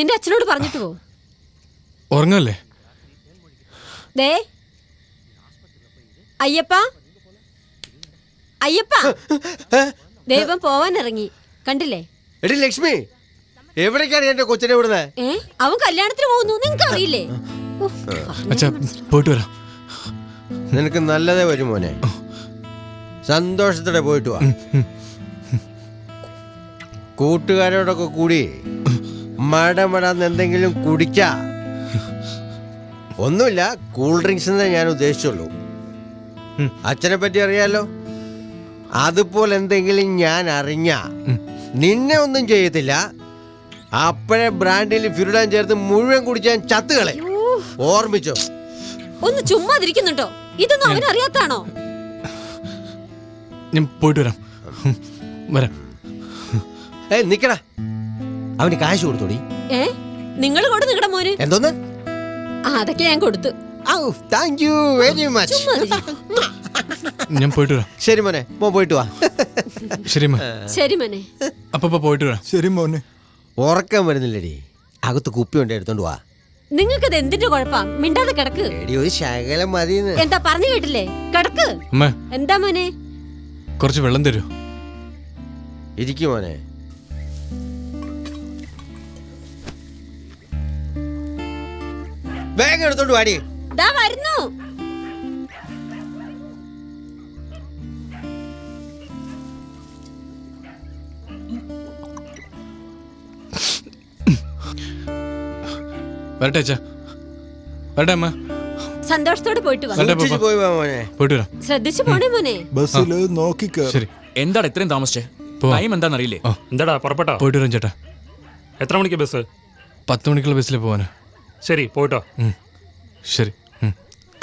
നിന്റെ അച്ഛനോട് പറഞ്ഞിട്ട് പോ. ഉറങ്ങല്ലേ? ദേ അയ്യപ്പ, അയ്യപ്പ, ദൈവം പോവാൻ ഇറങ്ങി കണ്ടില്ലേ? എടി ലക്ഷ്മി, എവിടേക്കാണ് എന്റെ കൊച്ചിനെ വിടുന്നത്? അവൻ കല്യാണത്തിന് പോകുന്നു, നിങ്ങക്ക് അറിയില്ലേ? പോയിട്ട് വരാം. നിനക്ക് നല്ലതേ വരും മോനെ, സന്തോഷത്തോടെ പോയിട്ട് വാ. കൂട്ടുകാരോടൊക്കെ കൂടി മടമടാന്ന് എന്തെങ്കിലും കുടിക്ക. ഒന്നുമില്ല, കൂൾ ഡ്രിങ്ക്സ് എന്നേ ഞാൻ ഉദ്ദേശിച്ചുള്ളൂ. അച്ഛനെ പറ്റി അറിയാലോ, അതുപോലെ എന്തെങ്കിലും ഞാൻ അറിഞ്ഞ നിന്നെ ഒന്നും ചെയ്യത്തില്ല. അപ്പോഴേ ബ്രാൻഡിൽ ഫിരുഡാൻ ചേർത്ത് മുഴുവൻ കുടിച്ചാൻ ചത്തുകളെ. ഓർമ്മിച്ചോ? ഒന്ന് ചുമ്മാതിരിക്കുന്നുണ്ടോ? ഇതൊന്നും അവൻ അറിയാത്താണോ? ഞാൻ പോയിട്ട് വരാം. വരാം. നിക്കടാ, അവന് കാശ് കൊടുത്തോടി. നിങ്ങൾ കൊടു നിങ്ങളുടെ മോന്. എന്തോന്ന്? അതൊക്കെ ഞാൻ കൊടുത്തു. Thank you very much. ഞാൻ പോയിട്ട് വരാം. ശരി മോനെ, പോയിട്ട് വാ. ശരി മോനെ. അപ്പൊ പോയിട്ട് വരാം. ശരി മോനെ. ഉറക്കം വരുന്നില്ലടി, അകത്ത് കുപ്പി കൊണ്ട് എടുത്തോണ്ട് വാ. നിങ്ങൾക്കത് എന്തിന്റെ കുഴപ്പാ? മിണ്ടാതെ കിടക്ക്. ഒരു ശകലം മതി. എന്താ പറഞ്ഞു കേട്ടില്ലേ? കിടക്ക്. എന്താ മോനെ? കുറച്ച് വെള്ളം തരൂ. ഇരിക്കും മോനെ. വേഗം എടുത്തോണ്ട് വാടി. ദാ വരുന്നു. വരട്ടെ അച്ഛാ, വരട്ടെ അമ്മ. സന്തോഷത്തോടെ പോയിട്ട് വാ. പോയിട്ട് വരാം. ശ്രദ്ധിച്ചു പോണേ മോനെ. ബസ്സില് നോക്കിക്കോ. ശരി. എന്താണ് ഇത്രയും താമസിച്ചേ? ടൈം എന്താണെന്നറിയില്ലേ? എന്താടാ പുറപ്പെട്ടോ? പോയിട്ട് വരാം ചേട്ടാ. എത്ര മണിക്ക് ബസ്? 10 മണിക്കുള്ള ബസ്സിൽ പോവാനാ. ശരി, പോയിട്ടോ. ശരി,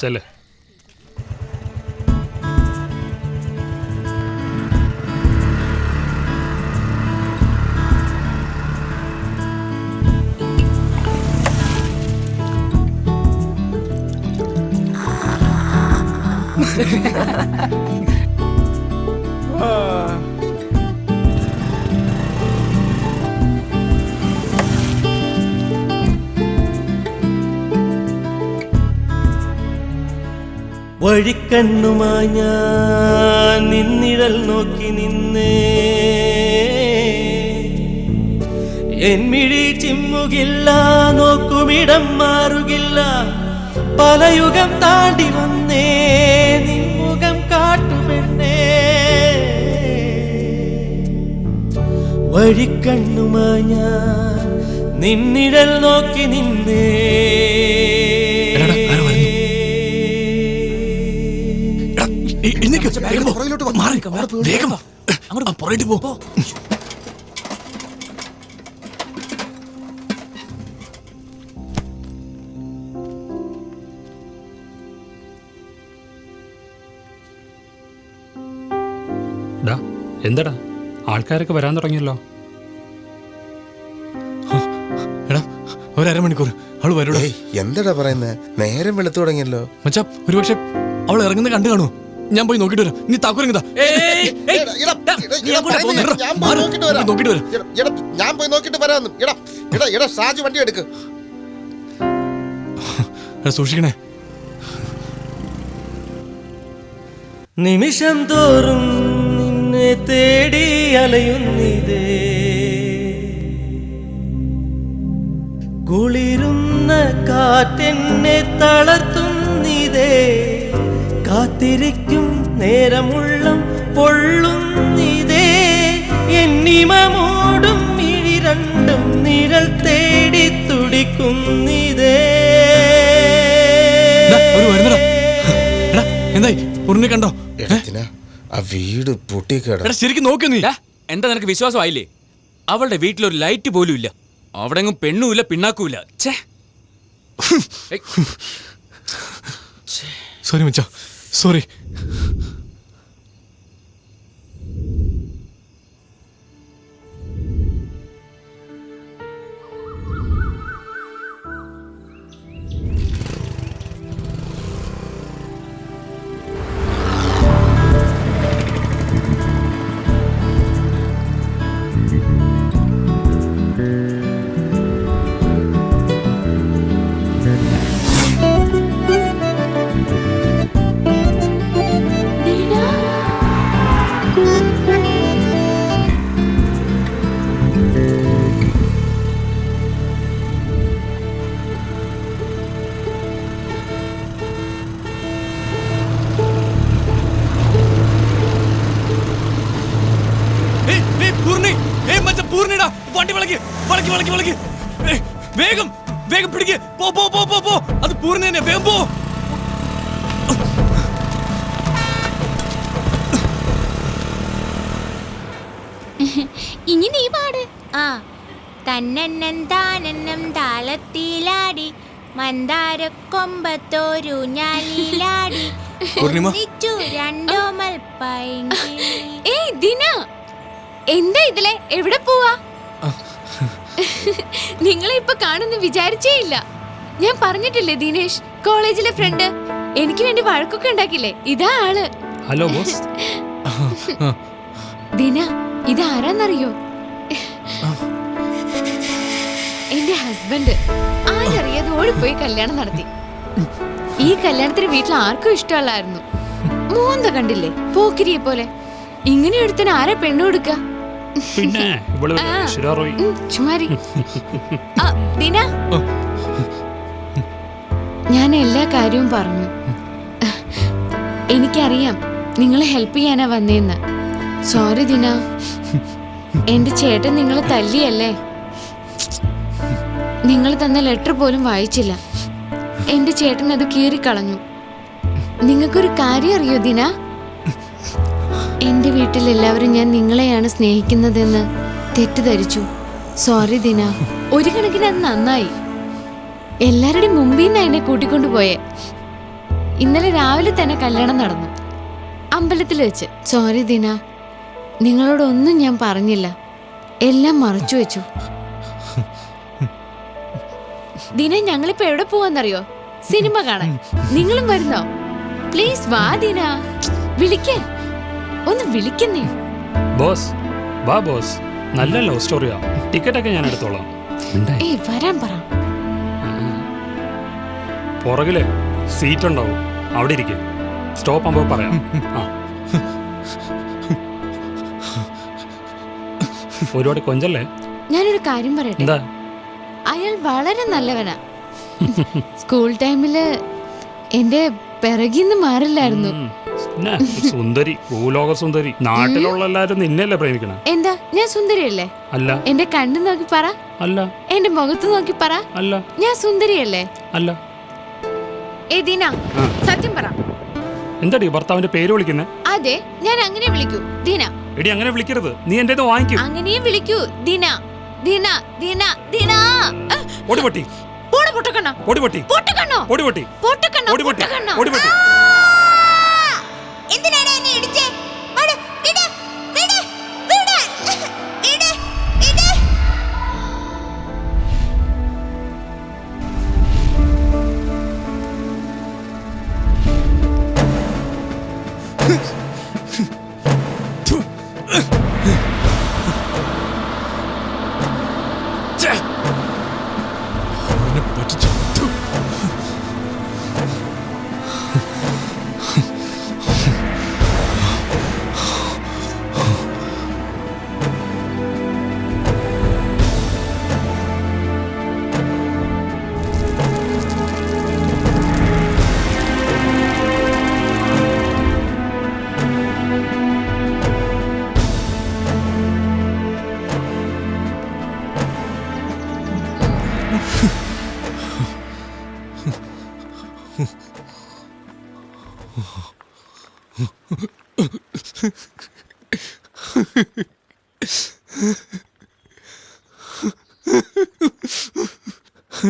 ചെല്ലേ. വഴിക്കണ്ണുമായി ഞാൻ നിന്നിഴൽ നോക്കി നിന്നേ, എന്മിഴി ചിമ്മുകില്ല, നോക്കുമിടം മാറുകില്ല, പല യുഗം താണ്ടി വന്നേ നിൻമുഖം കാട്ടുപെണ്ണേ. വഴിക്കണ്ണുമായി ഞാൻ നിന്നിഴൽ നോക്കി നിന്നേ. എന്താടാ, ആൾക്കാരൊക്കെ വരാൻ തുടങ്ങിയല്ലോ. എടാ, ഒരു അരമണിക്കൂർ അവള് വരൂടോ. എന്താടാ പറയുന്നേ? നേരം വെളുത്തു തുടങ്ങിയല്ലോ. മച്ചാ, ഒരുപക്ഷെ അവൾ ഇറങ്ങുന്നത് കണ്ടു കാണുമോ? ഞാൻ പോയി നോക്കിട്ട് വരാം. നീ താക്കൂരങ്ങതാ. ഞാൻ പോയി നോക്കിട്ട് വരാം. ഷാജു വണ്ടി എടുക്ക്. സൂക്ഷിക്കണേ. നിമിഷം തോറും നിന്നെ തേടി അലയുന്നിതേ, കുളിരുന്ന കാറ്റെന്നെ തളർത്തുന്നിതേ, കാത്തിരിക്കും നേരമുള്ളം പൊള്ളുന്നിതേ, എന്നിമമോടും മിഴി രണ്ടും നിഴൽ തേടി തുടിക്കുന്നിതേ. എന്തായി? ഉരുണി കണ്ടോ? ആ വീട് പൊട്ടിക്കേടാ. ശരിക്കും നോക്ക് നീ. എന്താ നിനക്ക് വിശ്വാസമായില്ലേ? അവളുടെ വീട്ടിലൊരു ലൈറ്റ് പോലും ഇല്ല, അവിടെങ്ങും പെണ്ണുമില്ല പിണ്ണാക്കുമില്ല. സോറി മച്ചാ, സോറി. വളക്ക് വളക്ക് വളക്ക്. വേഗം വേഗം പിടിക്ക്. പോ പോ പോ പോ പോ. അത് പൂർണ്ണ വേഗം പോ. ഇനി നീ പാട്. ആ തന്നെന്നം താനെന്നം താളത്തിലാടി മന്ദാരക്കൊമ്പത്തോരു ഞാലിലാടി ഒന്നിച്ചു രണ്ടോമൽ പൈങ്കിളി. ഏയ് ദിന, എന്താ ഇതിലെ? എവിടെ പോവാ? നിങ്ങളെ ഇപ്പൊ കാണുന്നു വിചാരിച്ചേ ഇല്ല. ഞാൻ പറഞ്ഞിട്ടില്ലേ ദിനേശ്, കോളേജിലെ ഫ്രണ്ട്, എനിക്ക് വേണ്ടി വഴക്കൊക്കെ ഉണ്ടാക്കില്ലേ? ഇതാ ആള്. Hello boss. ദിന, ഇത് ആരാന്നറിയോ? എന്റെ ഹസ്ബൻഡ്. ആരറിയാതെ ഓടിപ്പോയി കല്യാണം നടത്തി. ഈ കല്യാണത്തിന് വീട്ടിൽ ആർക്കും ഇഷ്ടമല്ലായിരുന്നു. മോന്ത കണ്ടില്ലേ, പോക്കിരിയെ പോലെ. ഇങ്ങനെ എടുത്തിന് ആരാ പെണ്ണു കൊടുക്ക? പിന്നെ ചുമാരി. ദിന, ഞാൻ എല്ലാ കാര്യവും പറഞ്ഞു. എനിക്കറിയാം നിങ്ങളെ ഹെൽപ്പ് ചെയ്യാനാ വന്നേന്ന്. സോറി ദിന, എന്റെ ചേട്ടൻ നിങ്ങളെ തല്ലിയല്ലേ? നിങ്ങൾ തന്ന ലെറ്റർ പോലും വായിച്ചില്ല. എന്റെ ചേട്ടൻ അത് കീറിക്കളഞ്ഞു. നിങ്ങൾക്കൊരു കാര്യം അറിയോ ദിന? എന്റെ വീട്ടിൽ എല്ലാവരും ഞാൻ നിങ്ങളെയാണ് സ്നേഹിക്കുന്നതെന്ന് തെറ്റിദ്ധരിച്ചു. സോറി ദിന. ഒരു കണക്കിന് അത് നന്നായി. എല്ലാവരുടെയും മുമ്പിൽ നിന്ന് എന്നെ കൂട്ടിക്കൊണ്ടുപോയേ. ഇന്നലെ രാവിലെ തന്നെ കല്യാണം നടന്നു, അമ്പലത്തിൽ വെച്ച്. സോറി ദിന, നിങ്ങളോടൊന്നും ഞാൻ പറഞ്ഞില്ല, എല്ലാം മറച്ചു വെച്ചു. ദിന, ഞങ്ങളിപ്പോ എവിടെ പോവാന്നറിയോ? സിനിമ കാണാൻ. നിങ്ങളും വരുന്നോ? പ്ലീസ് വാ ദിന. വിളിക്കേ, ഒന്ന് വിളിക്കുന്നേ. ബോസ് വാ ബോസ്. നല്ല ലവ് സ്റ്റോറിയാ. ടിക്കറ്റ് ഒക്കെ ഞാൻ എടുത്തോളാം. ഏയ് വരാൻ പറ. പുറകില് സീറ്റ് ഉണ്ടാവും, അവിടെ ഇരിക്കും. സ്റ്റോപ്പ് ആകുമ്പോ പറയാം. ഒരുപാട് കൊഞ്ചല്ലേ. ഞാനൊരു കാര്യം പറയട്ടെ. എന്താ? അയാൾ വളരെ നല്ലവനാ. സ്കൂൾ ടൈമില് എന്റെ പിറകിന്ന് മാറില്ലായിരുന്നു. സുന്ദരി, ഭൂലോക സുന്ദരി. നാട്ടിലുള്ള എല്ലാരും നിന്നെയല്ലേ പ്രേമിക്കണ? എന്താ ഞാൻ സുന്ദരിയല്ലേ? അല്ല. എന്റെ കണ്ണു നോക്കി പറ. അല്ല. എന്റെ മുഖത്ത് നോക്കി പറ. അല്ല. ഞാൻ സുന്ദരിയല്ലേ? അല്ല. ഏ ദീന, സത്യം പറ. എന്താടി ഭർത്താവിന്റെ പേര് വിളിക്കുന്നേ? അതെ, ഞാൻ അങ്ങനെ വിളിക്കൂ. ദീന. എടി അങ്ങനെ വിളിക്കരുത്, നീ എന്റെ വാങ്ങിക്കൂ. അങ്ങനെയും വിളിക്കൂ. ദീന ദീന ദീന ദീന. ഓടിപൊട്ടി പൊട്ടക്കണ്ണ, ഓടിപൊട്ടി പൊട്ടക്കണ്ണോ, ഓടിപൊട്ടി പൊട്ടക്കണ്ണോ, ഓടിപൊട്ടി പൊട്ടക്കണ്ണോ. ഓടിപൊട്ടി. എന്തിനാണ് എന്നെ ഇടിച്ചേ? വിട്, വിട്, വിട്, വിട്, വിട്, വിട്.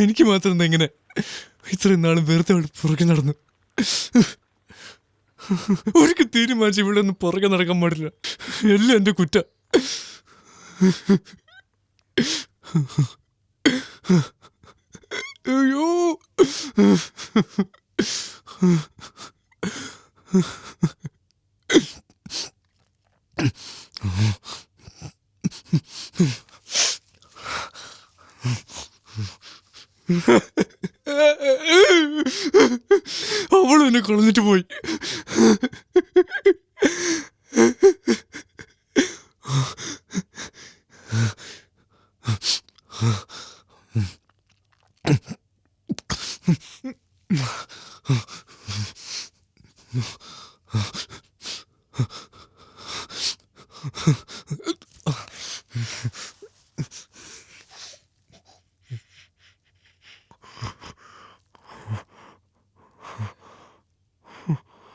എനിക്ക് മാത്രം എന്താ ഇങ്ങനെ? ഇത്രയും നാളും വെറുതെ അവിടെ പുറകെ നടന്നു. ഒരിക്കൽ തീരുമാനിച്ചു ഇവിടെ ഒന്നും പുറകെ നടക്കാൻ പാടില്ല. എല്ലാം എന്റെ കുറ്റ. അയ്യോ, അവളും എന്നെ കളഞ്ഞിട്ട് പോയി.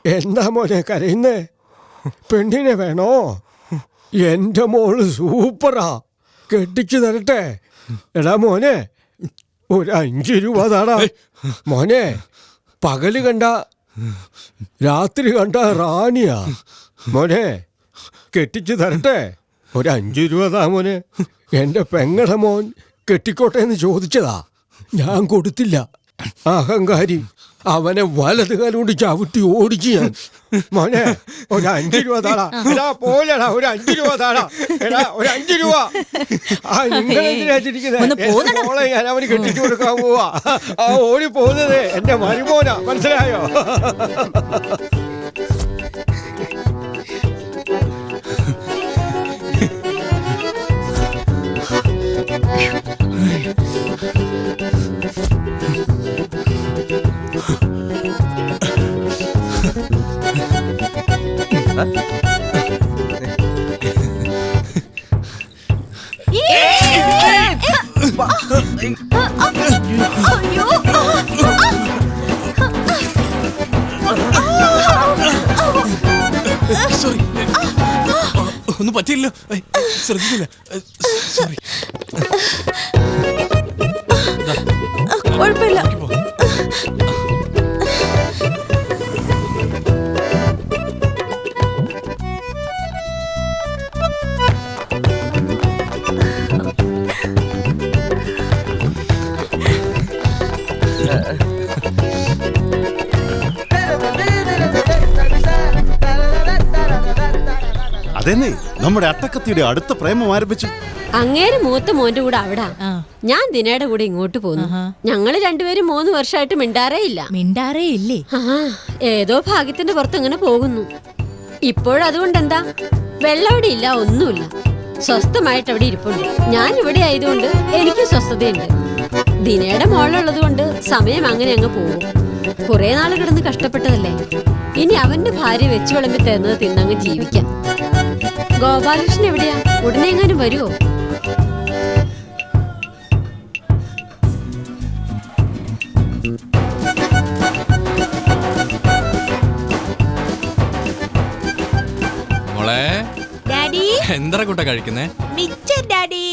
എന്താ മോനെ കരയുന്നേ? പെണ്ണിനെ വേണോ? എൻ്റെ മോള് സൂപ്പറാ, കെട്ടിച്ചു തരട്ടെ? എടാ മോനെ, ഒരു 5 രൂപ താടാ. മോനെ, പകല് കണ്ട രാത്രി കണ്ട റാണിയാ. മോനെ, കെട്ടിച്ചു തരട്ടെ? ഒരു 5 രൂപ താ മോനെ. എൻ്റെ പെങ്ങളുടെ മോൻ കെട്ടിക്കോട്ടെ എന്ന് ചോദിച്ചതാ, ഞാൻ കൊടുത്തില്ല. അഹങ്കാരി, അവനെ വലത് കാലം കൊണ്ട് ചവിട്ടി ഓടിച്ചു ഞാൻ. മോനെ, ഒരു 5 രൂപ താടാ. എടാ പോലെടാ, ഒരു 5 രൂപ താടാ. എടാ ഒരു 5 രൂപ. മോളെ ഞാൻ അവന് കെട്ടിച്ചു കൊടുക്കാൻ പോവാ. ആ ഓടി പോകുന്നത് എന്റെ മരുമോനാ, മനസ്സിലായോ? സോറി, ഒന്നും പറ്റിയില്ലോ, ശ്രദ്ധിച്ചില്ല. സോറി. കുഴപ്പമില്ല. അതെന്നെ, നമ്മുടെ അട്ടക്കത്തിയുടെ അടുത്ത പ്രേമം ആരംഭിച്ചു. അങ്ങേര് മൂത്ത മോന്റെ കൂടെ അവിടാ, ഞാൻ ദിനയുടെ കൂടെ ഇങ്ങോട്ട് പോന്നു. ഞങ്ങള് രണ്ടുപേരും 3 വർഷമായിട്ട് മിണ്ടാറേ ഇല്ലേ. ഏതോ ഭാഗ്യത്തിന്റെ പുറത്ത് ഇങ്ങനെ പോകുന്നു. ഇപ്പോഴതുകൊണ്ട് എന്താ, വെള്ളം അവിടെ ഇല്ല, ഒന്നുമില്ല. സ്വസ്ഥമായിട്ട് അവിടെ ഇരിപ്പുണ്ട്. ഞാൻ ഇവിടെ ആയതുകൊണ്ട് എനിക്ക് സ്വസ്ഥതയുണ്ട്. ദിനയുടെ മോളുള്ളത് കൊണ്ട് സമയം അങ്ങനെ അങ്ങ് പോകും. കുറെ നാള് കിടന്ന് കഷ്ടപ്പെട്ടതല്ലേ, ഇനി അവന്റെ ഭാര്യ വെച്ചു വിളമ്പി തരുന്നത് തിന്നങ്ങ് ജീവിക്കാം. ഗോപാലകൃഷ്ണൻ എവിടെയാ? ഉടനെ എങ്ങാനും വരുമോ? മോളെ, ഡാഡി, എന്താ കൂട്ട കഴിക്കുന്നേ? മിച്ചർ ഡാഡി.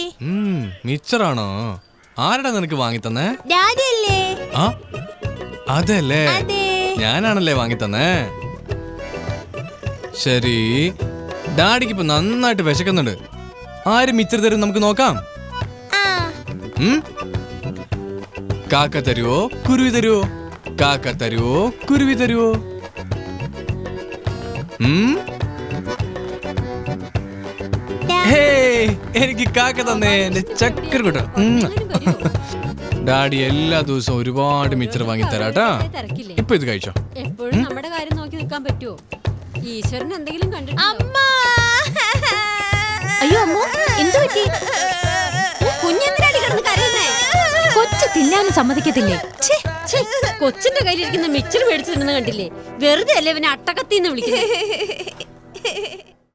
മിച്ചറാണോ? ആരടാ നിനക്ക് വാങ്ങിത്തന്നേ? ഡാഡി അല്ലേ? ആ അതല്ലേ, അതെ. ഞാനാണല്ലേ വാങ്ങിത്തന്നേ. ശരി, ഡാഡിക്ക് ഇപ്പൊ നന്നായിട്ട് വിശക്കുന്നുണ്ട്. ആര് മിച്ചർ തരും നമുക്ക് നോക്കാം. കാക്ക തരുവോ കുരുവി തരുവോ? കാക്ക തരുവോ കുരുവി തരുവോ? എനിക്ക് കാക്ക തന്നേ, എന്റെ ചക്കര കൂട്ട. ഡാഡി എല്ലാ ദിവസവും ഒരുപാട് മിച്ചർ വാങ്ങി തരാട്ടാ. ഇപ്പൊ ഇത് കഴിച്ചോ. എപ്പോഴും നമ്മുടെ കാര്യം നോക്കി നിൽക്കാൻ പറ്റുമോ? ഈശ്വരൻ എന്തെങ്കിലും കണ്ടിട്ടുണ്ടോ? അയ്യോ അമ്മോ, എന്തു പറ്റി? കുഞ്ഞെന്തിനാടി കിടന്ന് കരയുന്നേ? കൊച്ചു തിന്നാനും സമ്മതിക്കത്തില്ലേ? കൊച്ചിന്റെ കയ്യിലിരിക്കുന്ന മിച്ചർ മേടിച്ചു തിന്നുന്ന കണ്ടില്ലേ? വെറുതെ അല്ലേ ഇവനെ അട്ടകത്തിന്ന് വിളിക്കുന്നത്.